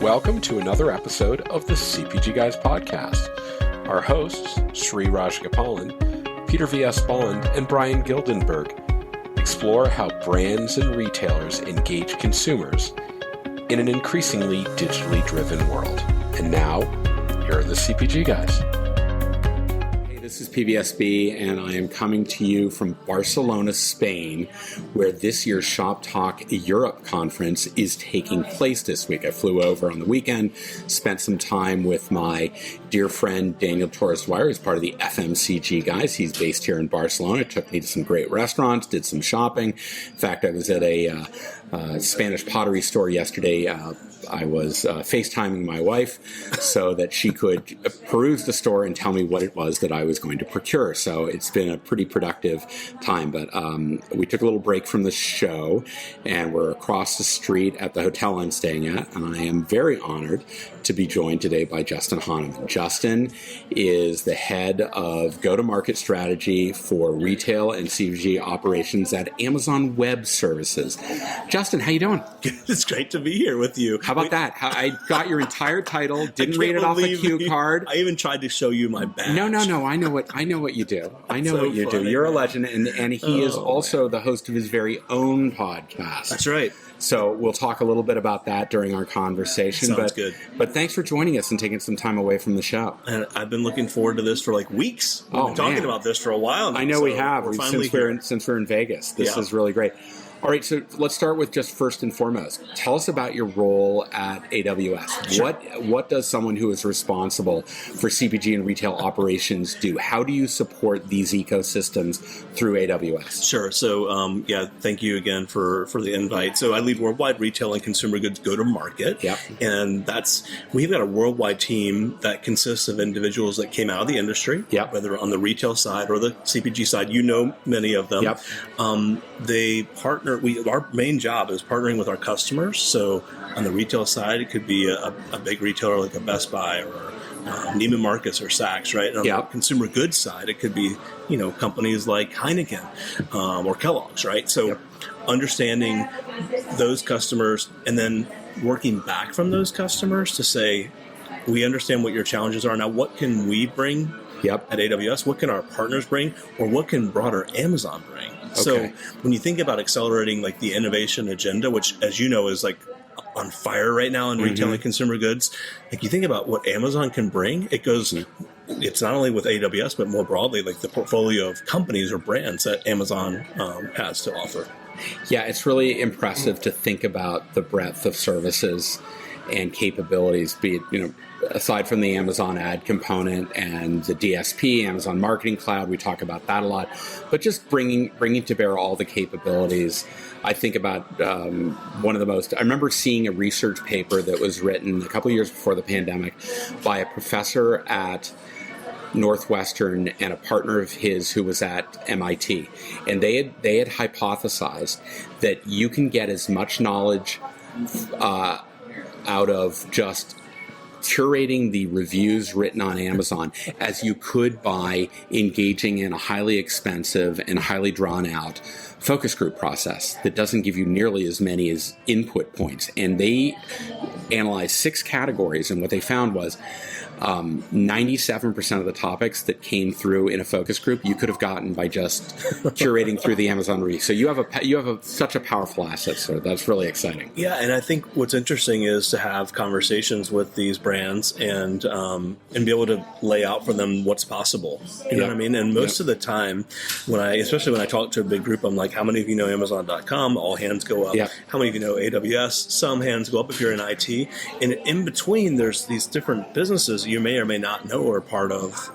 Welcome to another episode of the CPG Guys podcast. Our hosts, Sri Rajgopalan, Peter V.S. Bond, and Brian Gildenberg explore how brands and retailers engage consumers in an increasingly digitally driven world. And now, here are the CPG Guys. This is PVSB, and I am coming to you from Barcelona, Spain, where this year's Shop Talk Europe conference is taking place this week. I flew over on the weekend, spent some time with my dear friend Daniel Torres-Dwyer, who's part of the FMCG guys. He's based here in Barcelona. Took me to some great restaurants, did some shopping. In fact, I was at a Spanish pottery store yesterday. I was FaceTiming my wife so that she could peruse the store and tell me what it was that I was going to procure. So it's been a pretty productive time. But we took a little break from the show, and we're across the street at the hotel I'm staying at. And I am very honored to be joined today by Justin Honaman. Justin is the head of go-to-market strategy for retail and CPG operations at Amazon Web Services. Justin, how you doing? It's great to be here with you. How about that? I got your entire title, didn't read it off a cue card. I even tried to show you my badge. No. I know what you do. I know what you do. You're a legend, and he is also the host of his very own podcast. That's right. So we'll talk a little bit about that during our conversation. Sounds good. But thanks for joining us and taking some time away from the show. And I've been looking forward to this for like weeks. We've been talking about this for a while now. I know we have. Since we're in Vegas. This is really great. All right, so let's start with just first and foremost. Tell us about your role at AWS. Sure. What does someone who is responsible for CPG and retail operations do? How do you support these ecosystems through AWS? Sure. So, thank you again for the invite. So I lead worldwide retail and consumer goods go-to-market. Yep. And we've got a worldwide team that consists of individuals that came out of the industry, whether on the retail side or the CPG side. You know many of them. Yep. They partner. Our main job is partnering with our customers. So on the retail side, it could be a big retailer like a Best Buy or Neiman Marcus or Saks, right? And on the consumer goods side, it could be companies like Heineken or Kellogg's, right? So understanding those customers and then working back from those customers to say, we understand what your challenges are. Now, what can we bring at AWS? What can our partners bring? Or what can broader Amazon bring? So when you think about accelerating like the innovation agenda, which as you know is like on fire right now in retail and consumer goods, like you think about what Amazon can bring, it's not only with AWS, but more broadly, like the portfolio of companies or brands that Amazon has to offer. Yeah, it's really impressive to think about the breadth of services and capabilities, be it, aside from the Amazon ad component and the DSP, Amazon Marketing Cloud, we talk about that a lot, but just bringing to bear all the capabilities. I think about I remember seeing a research paper that was written a couple of years before the pandemic by a professor at Northwestern and a partner of his who was at MIT. And they had hypothesized that you can get as much knowledge out of just curating the reviews written on Amazon as you could by engaging in a highly expensive and highly drawn out focus group process that doesn't give you nearly as many as input points. And they analyzed 6 categories, and what they found was 97% of the topics that came through in a focus group you could have gotten by just curating through the Amazon review. So you have such a powerful asset, so that's really exciting. Yeah, and I think what's interesting is to have conversations with these brands and be able to lay out for them what's possible. You know what I mean? And most of the time, especially when I talk to a big group, I'm like, how many of you know Amazon.com? All hands go up. Yep. How many of you know AWS? Some hands go up if you're in IT. And in between, there's these different businesses you may or may not know are part of,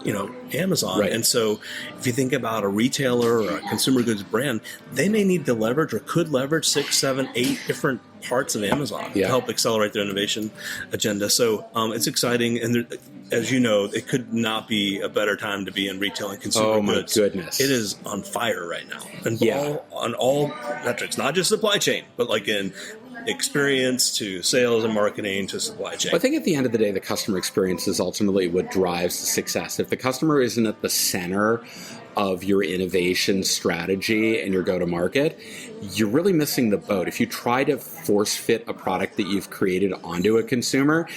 Amazon. Right. And so if you think about a retailer or a consumer goods brand, they may need to leverage or could leverage 6, 7, 8 different parts of Amazon to help accelerate their innovation agenda. So it's exciting. And as you know, it could not be a better time to be in retail and consumer goods. Oh, my goodness. It is on fire right now. And on all metrics, not just supply chain, but like in experience to sales and marketing to supply chain. I think at the end of the day, the customer experience is ultimately what drives the success. If the customer isn't at the center of your innovation strategy and your go-to-market, you're really missing the boat. If you try to force fit a product that you've created onto a consumer,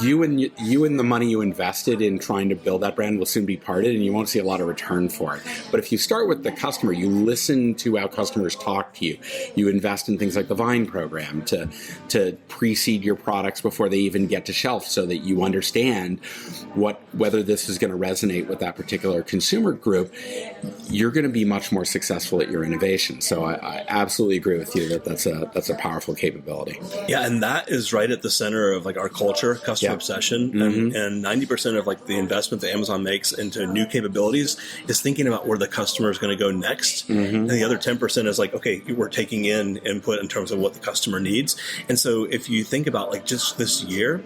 you and the money you invested in trying to build that brand will soon be parted, and you won't see a lot of return for it. But if you start with the customer, you listen to how customers talk to you. You invest in things like the Vine program to pre-seed your products before they even get to shelf, so that you understand whether this is going to resonate with that particular consumer group. You're going to be much more successful at your innovation. So I absolutely agree with you that that's a powerful capability. Yeah, and that is right at the center of like our culture, customer obsession, and 90% of like the investment that Amazon makes into new capabilities is thinking about where the customer is going to go next, and the other 10% is like, okay, we're taking in input in terms of what the customer needs. And so if you think about like just this year,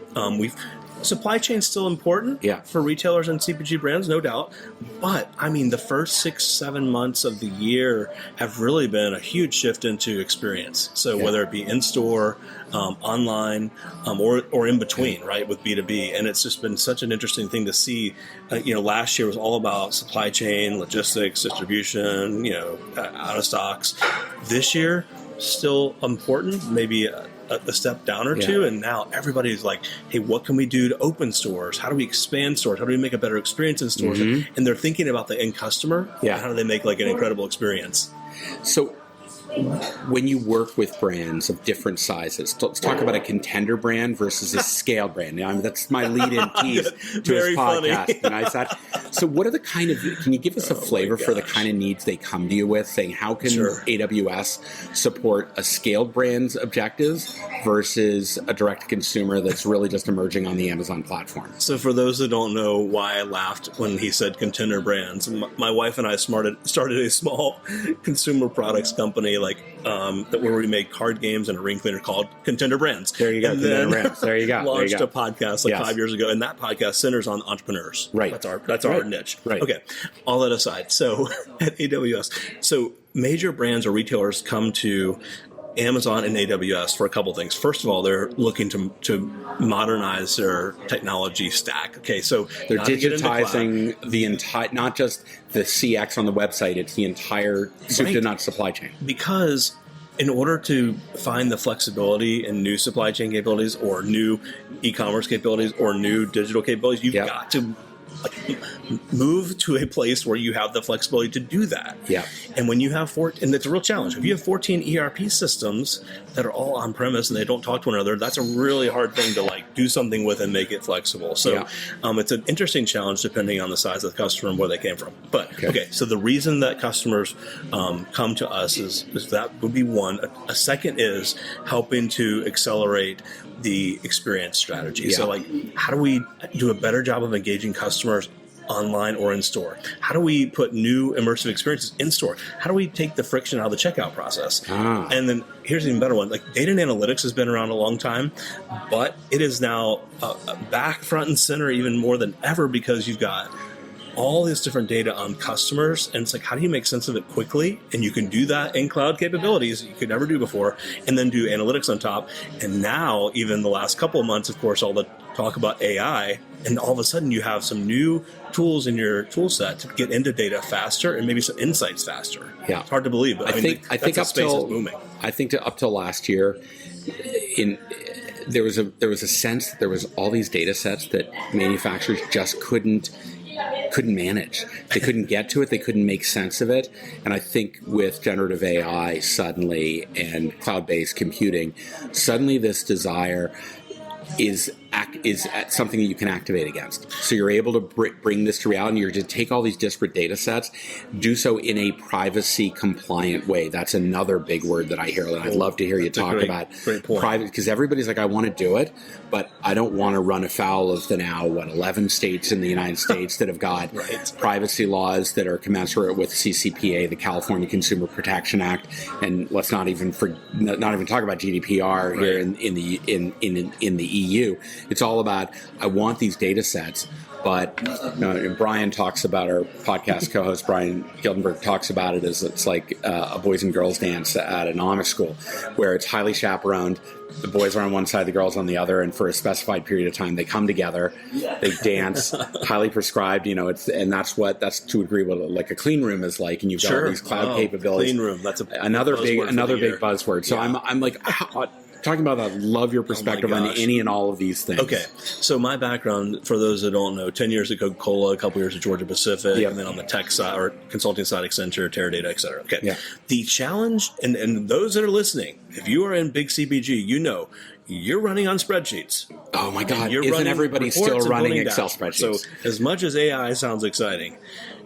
supply chain is still important for retailers and CPG brands, no doubt. But I mean, the first 6-7 months of the year have really been a huge shift into experience. So whether it be in store, online, or in between, right, with B2B. And it's just been such an interesting thing to see. Last year was all about supply chain, logistics, distribution, out of stocks. This year, still important, maybe a step down or two, and now everybody's like, hey, what can we do to open stores? How do we expand stores? How do we make a better experience in stores? And they're thinking about the end customer, and how do they make like an incredible experience? So when you work with brands of different sizes, let's talk about a contender brand versus a scaled brand. That's my lead-in tease to this podcast. So what are the can you give us a flavor for the kind of needs they come to you with, saying how can AWS support a scaled brand's objectives versus a direct-to-consumer that's really just emerging on the Amazon platform? So for those that don't know why I laughed when he said contender brands, my wife and I started a small consumer products company where we make card games and a ring cleaner called Contender Brands. There you go. And Contender Brands. There you go. Launched a podcast 5 years ago, and that podcast centers on entrepreneurs. Right. That's our niche. Right. Okay. All that aside, so at AWS, so major brands or retailers come to Amazon and AWS for a couple things. First of all, they're looking to modernize their technology stack. Okay, so they're digitizing the entire, not just the CX on the website, it's the entire soup to nuts supply chain. Because in order to find the flexibility in new supply chain capabilities or new e-commerce capabilities or new digital capabilities, you've got to move to a place where you have the flexibility to do that. Yeah. And when you have and it's a real challenge. If you have 14 ERP systems that are all on premise and they don't talk to one another, that's a really hard thing to do something with and make it flexible. So it's an interesting challenge depending on the size of the customer and where they came from. But so the reason that customers come to us is that would be one. A second is helping to accelerate the experience strategy. Yeah. So how do we do a better job of engaging customers online or in store? How do we put new immersive experiences in store? How do we take the friction out of the checkout process? And then here's an even better one. Data and analytics has been around a long time, but it is now back front and center even more than ever because you've got all this different data on customers, and it's how do you make sense of it quickly? And you can do that in cloud capabilities that you could never do before, and then do analytics on top. And now, even the last couple of months, of course, all the talk about AI, and all of a sudden you have some new tools in your tool set to get into data faster and maybe some insights faster. Yeah. It's hard to believe, but I think up till last year, there was a sense that there was all these data sets that manufacturers just couldn't manage. They couldn't get to it. They couldn't make sense of it. And I think with generative AI suddenly and cloud-based computing, suddenly this desire is something that you can activate against. So you're able to bring this to reality. You're to take all these disparate data sets, do so in a privacy compliant way. That's another big word that I hear, and I'd love to hear you talk about private, because everybody's I want to do it, but I don't want to run afoul of the now 11 states in the United States that have got privacy laws that are commensurate with CCPA, the California Consumer Protection Act, and let's not even talk about GDPR here in the EU. It's all about, I want these data sets. But Brian talks about, our podcast co-host Brian Gildenberg talks about it as it's like a boys and girls dance at an Amish school, where it's highly chaperoned. The boys are on one side, the girls on the other, and for a specified period of time, they come together, they dance, highly prescribed. That's to agree with like a clean room is like, and you've got all these cloud capabilities. Clean room, that's another big buzzword. So I'm like, talking about that, love your perspective on any and all of these things. Okay, so my background, for those that don't know, 10 years at Coca-Cola, a couple years at Georgia Pacific, and then on the tech side or consulting side, Accenture, Teradata, et cetera. Okay, the challenge, and those that are listening, if you are in big CPG, you're running on spreadsheets. Oh my God, isn't everybody still running Excel spreadsheets? So as much as AI sounds exciting,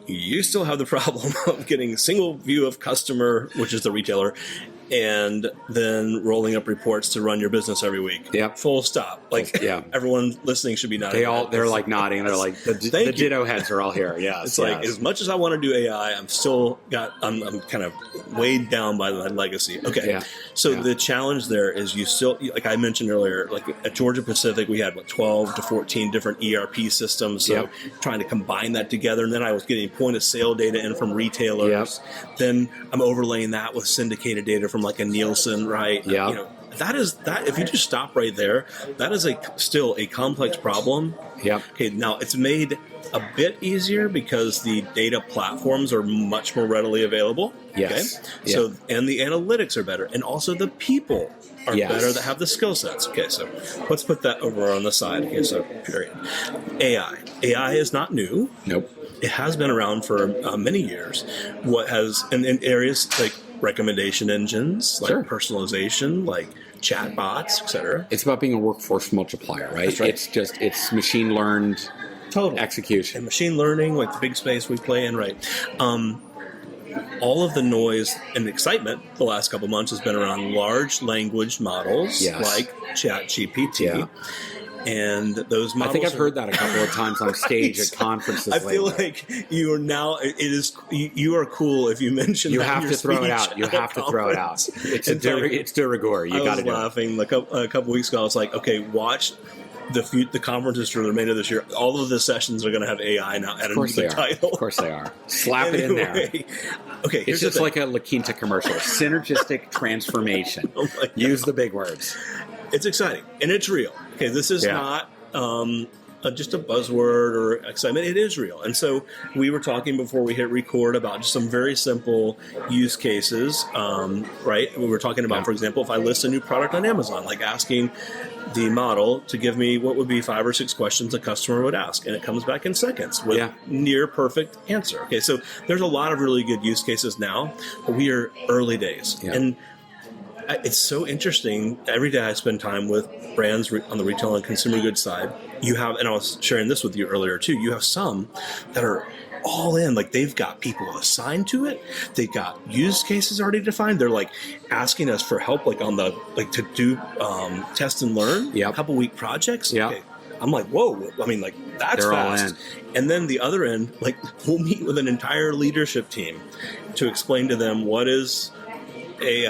you still have the problem of getting a single view of customer, which is the retailer, and then rolling up reports to run your business every week. Yep. Full stop. Like, everyone listening should be nodding. They're like nodding. They're like, the ditto heads are all here. Yeah. It's like, as much as I want to do AI, I'm kind of weighed down by my legacy. Okay. Yeah. So the challenge there is you still, like I mentioned earlier, like at Georgia Pacific, we had 12 to 14 different ERP systems. So trying to combine that together. And then I was getting point of sale data in from retailers. Yep. Then I'm overlaying that with syndicated data from like a Nielsen, right? Yeah. That if you just stop right there, that is still a complex problem. Yep. Okay, now it's made a bit easier because the data platforms are much more readily available. Yes. Okay? Yep. So, and the analytics are better, and also the people are better that have the skill sets. Okay, so let's put that over on the side. Okay, so period. AI is not new. Nope. It has been around for many years. In areas like recommendation engines, like personalization, like chat bots, etc. It's about being a workforce multiplier, right? That's right. It's machine learned execution. And machine learning, like the big space we play in, right? All of the noise and excitement the last couple months has been around large language models like ChatGPT. Yeah. And those models. I think I've heard that a couple of times on stage at conferences. I feel like you are now. You are cool if you mention. You have to throw it out. You have to throw it out. It's de rigueur. You got to do it. I was laughing a couple weeks ago. I was like, okay, watch the conferences for the remainder of this year. All of the sessions are going to have AI now added to the title. Of course they are. Slap it in there. Okay, it's just like a La Quinta commercial. Synergistic transformation. Use the big words. It's exciting and it's real. Okay, this is not just a buzzword or excitement. It is real. And so we were talking before we hit record about just some very simple use cases, right? We were talking about, for example, if I list a new product on Amazon, like asking the model to give me what would be 5 or 6 questions a customer would ask, and it comes back in seconds with near perfect answer. Okay, so there's a lot of really good use cases now, but we are early days. Yeah. And it's so interesting. Every day I spend time with brands on the retail and consumer goods side. You have, and I was sharing this with you earlier too, you have some that are all in, like they've got people assigned to it. They've got use cases already defined. They're like asking us for help, like on to do test and learn, a couple week projects. Yeah. Okay. I'm like, whoa, I mean, like that's They're fast. And then the other end, like we'll meet with an entire leadership team to explain to them what is AI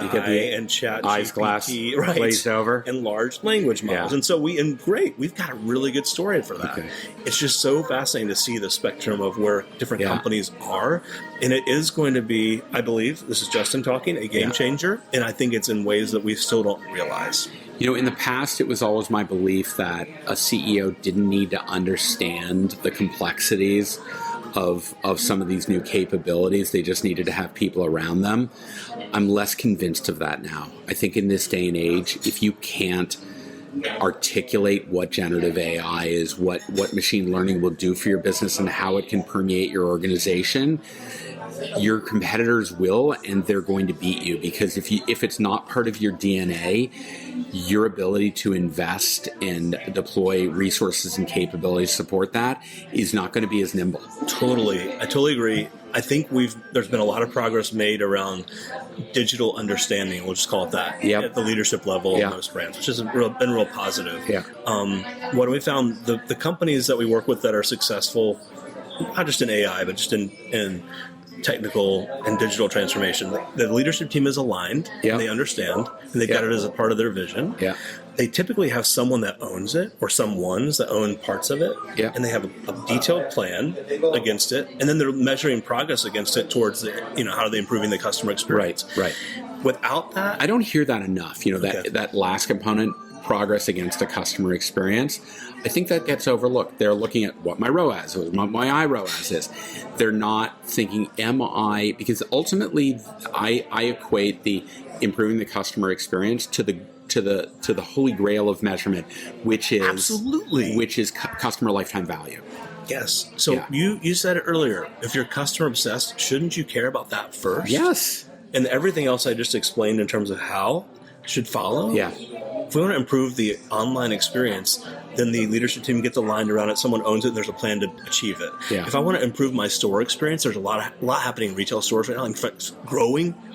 and ChatGPT, right, glazed over, and large language models. And so we've got a really good story for that. Okay. It's just so fascinating to see the spectrum of where different companies are. And it is going to be, I believe, this is Justin talking, a game changer. And I think it's in ways that we still don't realize. You know, in the past, it was always my belief that a CEO didn't need to understand the complexities of some of these new capabilities. They just needed to have people around them. I'm less convinced of that now. I think in this day and age, if you can't articulate what generative AI is, what machine learning will do for your business and how it can permeate your organization, your competitors will, and they're going to beat you, because if it's not part of your DNA, your ability to invest and deploy resources and capabilities to support that is not going to be as nimble. Totally. I totally agree. I think there's been a lot of progress made around digital understanding, we'll just call it that, at the leadership level of most brands, which has been real positive. Yeah. What we found, the companies that we work with that are successful, not just in AI, but just in technical and digital transformation. The leadership team is aligned, and they understand, and they got it as a part of their vision. Yeah. They typically have someone that owns it, or some ones that own parts of it, and they have a detailed plan against it, and then they're measuring progress against it towards how are they improving the customer experience. Right. Without that, I don't hear that enough. That last component, progress against a customer experience, I think that gets overlooked. They're looking at what my ROAS is, what my iROAS is. They're not thinking, because ultimately I equate the improving the customer experience to the holy grail of measurement, which is customer lifetime value. Yes. So you said it earlier. If you're customer obsessed, shouldn't you care about that first? Yes. And everything else I just explained in terms of how should follow. Yeah. If we want to improve the online experience, then the leadership team gets aligned around it. Someone owns it, and there's a plan to achieve it. Yeah. If I want to improve my store experience, there's a lot happening in retail stores right now. In fact,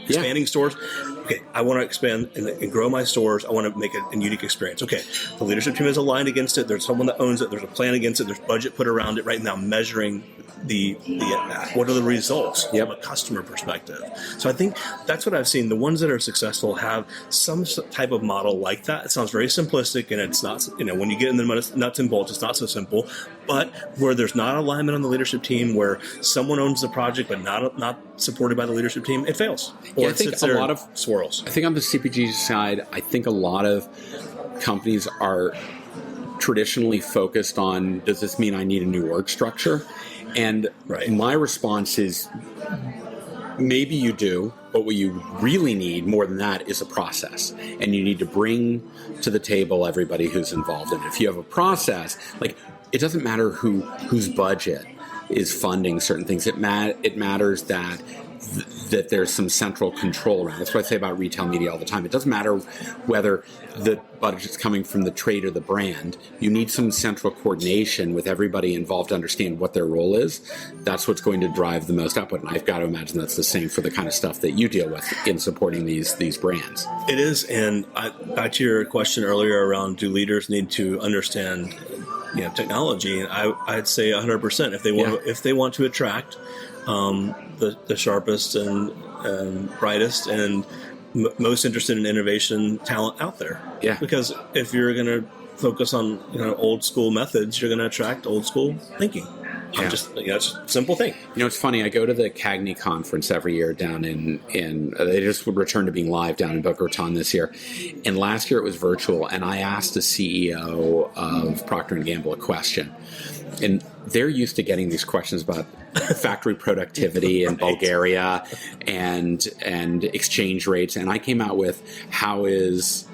expanding stores. Okay, I want to expand and grow my stores. I want to make it a unique experience. Okay, the leadership team is aligned against it. There's someone that owns it. There's a plan against it. There's budget put around it right now, measuring the what are the results from a customer perspective. So I think that's what I've seen. The ones that are successful have some type of model like that. It sounds very simplistic, and it's not, when you get in the nuts and bolts, it's not so simple. But where there's not alignment on the leadership team, where someone owns the project but not supported by the leadership team, it fails. Or I think a lot of swirls. I think on the CPG side, I think a lot of companies are traditionally focused on, does this mean I need a new org structure? And my response is, maybe you do, but what you really need more than that is a process. And you need to bring to the table everybody who's involved in it. If you have a process, it doesn't matter whose budget is funding certain things. It matters that there's some central control around. That's what I say about retail media all the time. It doesn't matter whether the budget is coming from the trade or the brand. You need some central coordination with everybody involved to understand what their role is. That's what's going to drive the most output. And I've got to imagine that's the same for the kind of stuff that you deal with in supporting these brands. It is. And back to your question earlier around, do leaders need to understand technology? And I'd say 100%. If they want to attract the sharpest and brightest and most interested in innovation talent out there. Yeah. Because if you're going to focus on old school methods, you're going to attract old school thinking. Yeah. It's a simple thing. It's funny. I go to the CAGNY conference every year down in they just would return to being live down in Boca Raton this year. And last year it was virtual. And I asked the CEO of Procter & Gamble a question. And they're used to getting these questions about factory productivity in Bulgaria and exchange rates. And I came out with how is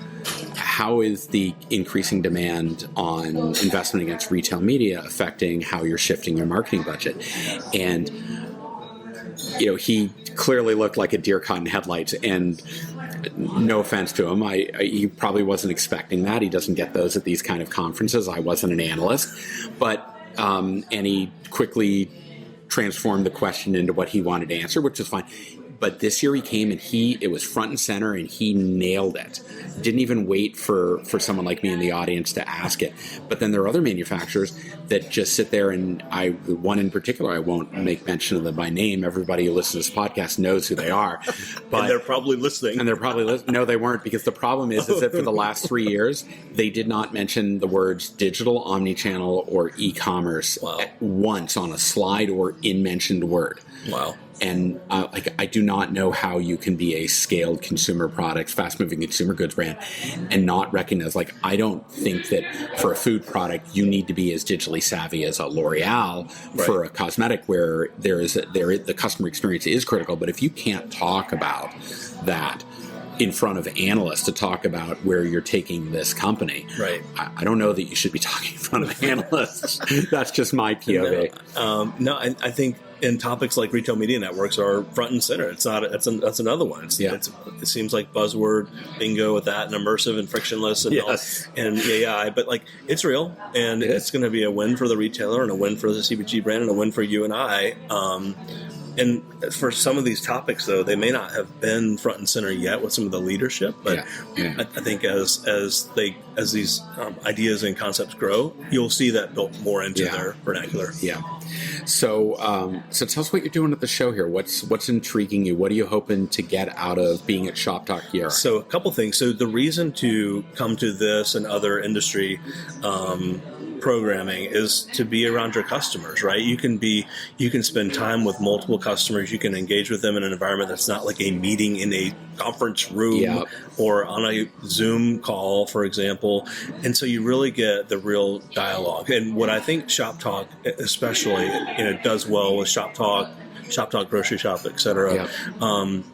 the increasing demand on investment against retail media affecting how you're shifting your marketing budget? And he clearly looked like a deer caught in headlights. And no offense to him, he probably wasn't expecting that. He doesn't get those at these kind of conferences. I wasn't an analyst, but and he quickly transformed the question into what he wanted to answer, which is fine. But this year he came and it was front and center, and he nailed it. Didn't even wait for someone like me in the audience to ask it. But then there are other manufacturers that just sit there, and one in particular, I won't make mention of them by name. Everybody who listens to this podcast knows who they are. But, and they're probably listening. No, they weren't, because the problem is that for the last 3 years, they did not mention the words digital, omnichannel, or e-commerce once on a slide or in mentioned word. Wow. And I do not know how you can be a scaled consumer products, fast-moving consumer goods brand and not recognize, I don't think that for a food product you need to be as digitally savvy as a L'Oreal for a cosmetic, where the customer experience is critical. But if you can't talk about that in front of analysts to talk about where you're taking this company, I don't know that you should be talking in front of analysts. That's just my POV. I think in topics like retail media networks are front and center. It's not. That's another one. It seems like buzzword bingo with that, and immersive and frictionless and and AI. But it's real, and it's going to be a win for the retailer and a win for the CPG brand and a win for you and I. And for some of these topics, though, they may not have been front and center yet with some of the leadership. But I think as these ideas and concepts grow, you'll see that built more into their vernacular. Yeah. So, so tell us what you're doing at the show here. What's intriguing you? What are you hoping to get out of being at Shop Talk Europe? So a couple things. So the reason to come to this and other industry programming is to be around your customers, right? You can spend time with multiple customers. You can engage with them in an environment that's not like a meeting in a conference room or on a Zoom call, for example. And so you really get the real dialogue. And what I think Shop Talk especially, does well with Shop Talk, Grocery Shop, etc.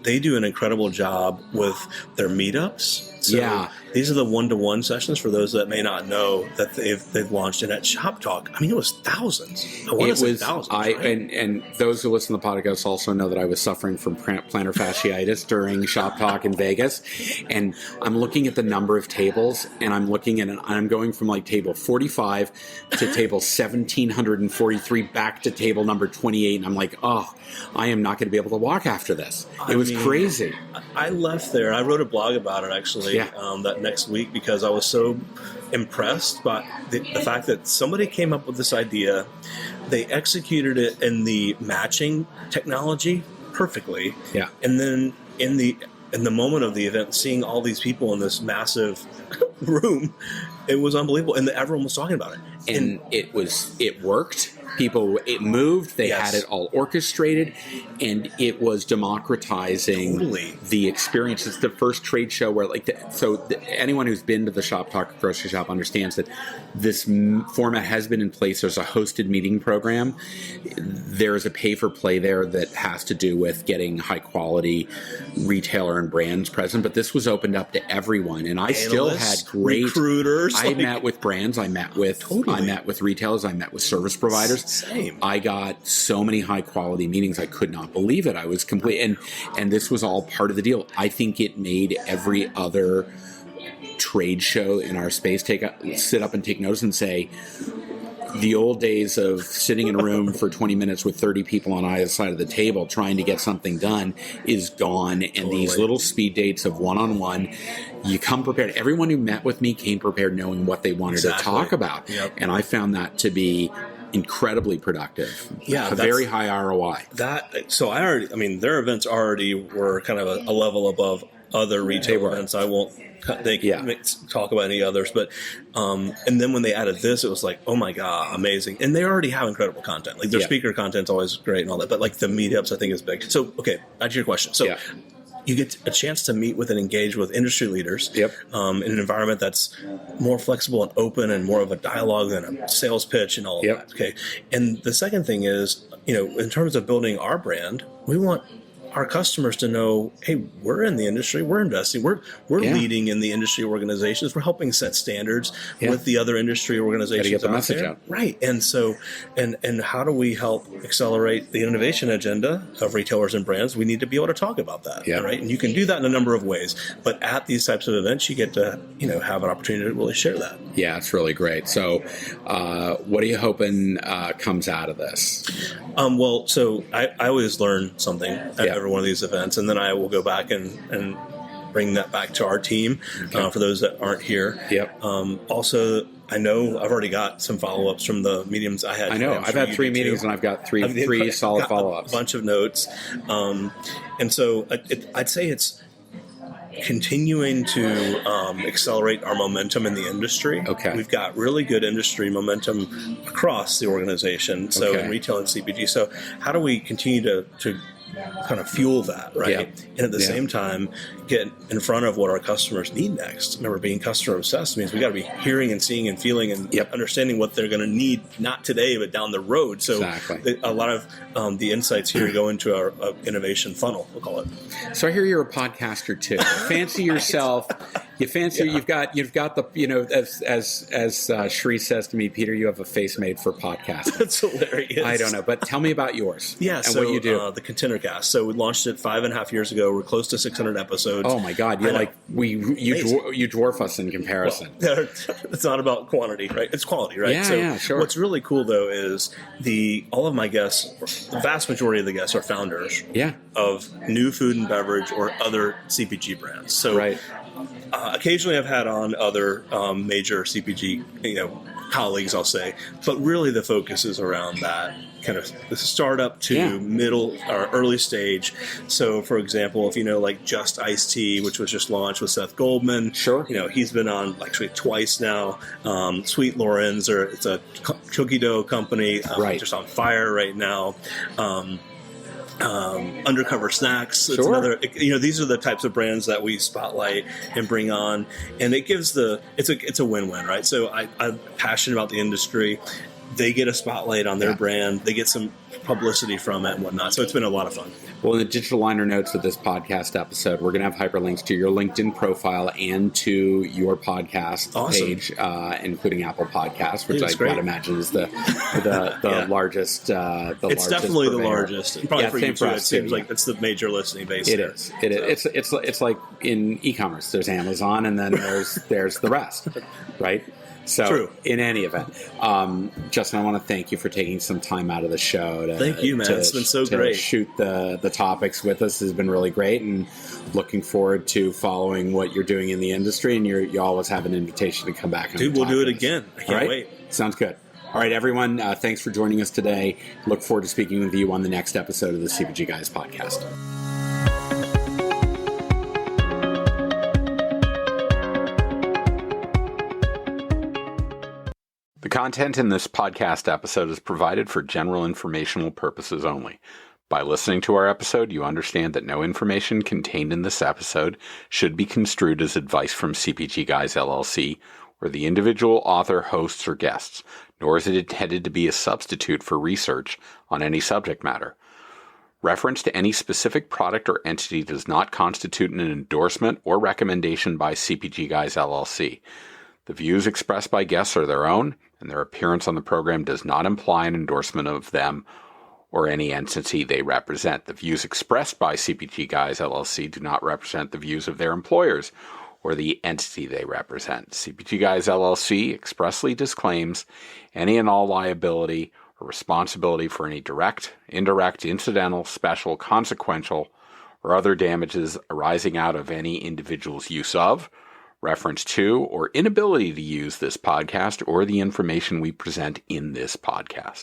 They do an incredible job with their meetups. So these are the one-to-one sessions for those that may not know that they've launched. And at Shop Talk, I mean, it was thousands. I want to say thousands. Right? And those who listen to the podcast also know that I was suffering from plantar fasciitis during Shop Talk in Vegas. And I'm looking at the number of tables, and I'm looking at I'm going from like table 45 to table 1743 back to table number 28. And I'm like, oh, I am not going to be able to walk after this. It was crazy. I left there. I wrote a blog about it, actually, that next week, because I was so impressed by the fact that somebody came up with this idea. They executed it in the matching technology perfectly. Yeah. And then in the moment of the event, seeing all these people in this massive room, it was unbelievable. And everyone was talking about it. And it worked. It moved. They had it all orchestrated, and it was democratizing the experience. It's the first trade show where, anyone who's been to the Shop Talk Grocery Shop understands that this format has been in place. There's a hosted meeting program. There's a pay-for-play there that has to do with getting high-quality retailer and brands present, but this was opened up to everyone, and I still had great recruiters. I met with brands. I met with retailers. I met with service providers. Same. I got so many high quality meetings. I could not believe it. I was complete, and this was all part of the deal. I think it made every other trade show in our space sit up and take notice and say, the old days of sitting in a room for 20 minutes with 30 people on either side of the table trying to get something done is gone. And these little speed dates of one-on-one, you come prepared. Everyone who met with me came prepared knowing what they wanted to talk about. Yep. And I found that to be incredibly productive. Yeah, a very high ROI. Their events already were kind of a level above other retail events. I won't talk about any others, but and then when they added this, it was like, oh my god, amazing! And they already have incredible content. Like their speaker content's always great and all that, but like the meetups, I think is big. So okay, back to your question. So. You get a chance to meet with and engage with industry leaders in an environment that's more flexible and open and more of a dialogue than a sales pitch and all of that. Okay. And the second thing is, in terms of building our brand, we want our customers to know, hey, we're in the industry, we're investing, we're leading in the industry organizations, we're helping set standards with the other industry organizations. Got to get the message out. Right. And so, and how do we help accelerate the innovation agenda of retailers and brands? We need to be able to talk about that. Yeah. Right. And you can do that in a number of ways, but at these types of events, you get to, have an opportunity to really share that. Yeah, it's really great. So, what are you hoping comes out of this? So I always learn something at every one of these events, and then I will go back and bring that back to our team for those that aren't here. Yep. Also, I know I've already got some follow-ups from the mediums I had. I know. I've had 3 meetings, and I've got three solid follow-ups. A bunch of notes. And so I'd say it's continuing to accelerate our momentum in the industry. Okay. We've got really good industry momentum across the organization, so in retail and CPG. So how do we continue to kind of fuel that, right? Yeah. And at the same time, get in front of what our customers need next. Remember, being customer obsessed means we got to be hearing and seeing and feeling and understanding what they're going to need, not today, but down the road. So a lot of the insights here go into our innovation funnel, we'll call it. So I hear you're a podcaster too. Fancy yourself. You fancy you've got the as Shri says to me, Peter, you have a face made for podcasting. That's hilarious. I don't know, but tell me about yours. Yeah, and so what you do. The Contender Cast. So we launched it 5.5 years ago. We're close to 600 episodes. Oh my God, you're like you dwarf us in comparison. Well, it's not about quantity, right? It's quality, right? Yeah, sure. What's really cool though is all of my guests, the vast majority of the guests are founders of new food and beverage or other CPG brands. So occasionally I've had on other major CPG, colleagues, I'll say, but really the focus is around that kind of startup to middle or early stage. So, for example, if you know, like Just Iced Tea, which was just launched with Seth Goldman, sure, he's been on actually twice now. Sweet Loren's, it's a cookie dough company, just on fire right now. Undercover Snacks. It's another, these are the types of brands that we spotlight and bring on, and it gives it's a win-win, right? So I'm passionate about the industry. They get a spotlight on their brand. They get some publicity from it and whatnot. So it's been a lot of fun. Well, in the digital liner notes of this podcast episode, we're going to have hyperlinks to your LinkedIn profile and to your podcast page, including Apple Podcasts, which I would imagine is the largest. It's definitely the largest. And probably for you too. It seems like it's the major listening base. It is. It's like in e-commerce. There's Amazon, and then there's the rest, right? So, true. In any event, Justin, I want to thank you for taking some time out of the show. Thank you, man. It's been so great. Shoot the topics with us has been really great, and looking forward to following what you're doing in the industry. And you always have an invitation to come back. Dude, we'll do it again. I can't wait. Sounds good. All right, everyone. Thanks for joining us today. Look forward to speaking with you on the next episode of the CPG Guys podcast. The content in this podcast episode is provided for general informational purposes only. By listening to our episode, you understand that no information contained in this episode should be construed as advice from CPG Guys LLC or the individual author, hosts, or guests, nor is it intended to be a substitute for research on any subject matter. Reference to any specific product or entity does not constitute an endorsement or recommendation by CPG Guys LLC. The views expressed by guests are their own, and their appearance on the program does not imply an endorsement of them or any entity they represent. The views expressed by CPG Guys LLC do not represent the views of their employers or the entity they represent. CPG Guys LLC expressly disclaims any and all liability or responsibility for any direct, indirect, incidental, special, consequential, or other damages arising out of any individual's use of, reference to, or inability to use this podcast or the information we present in this podcast.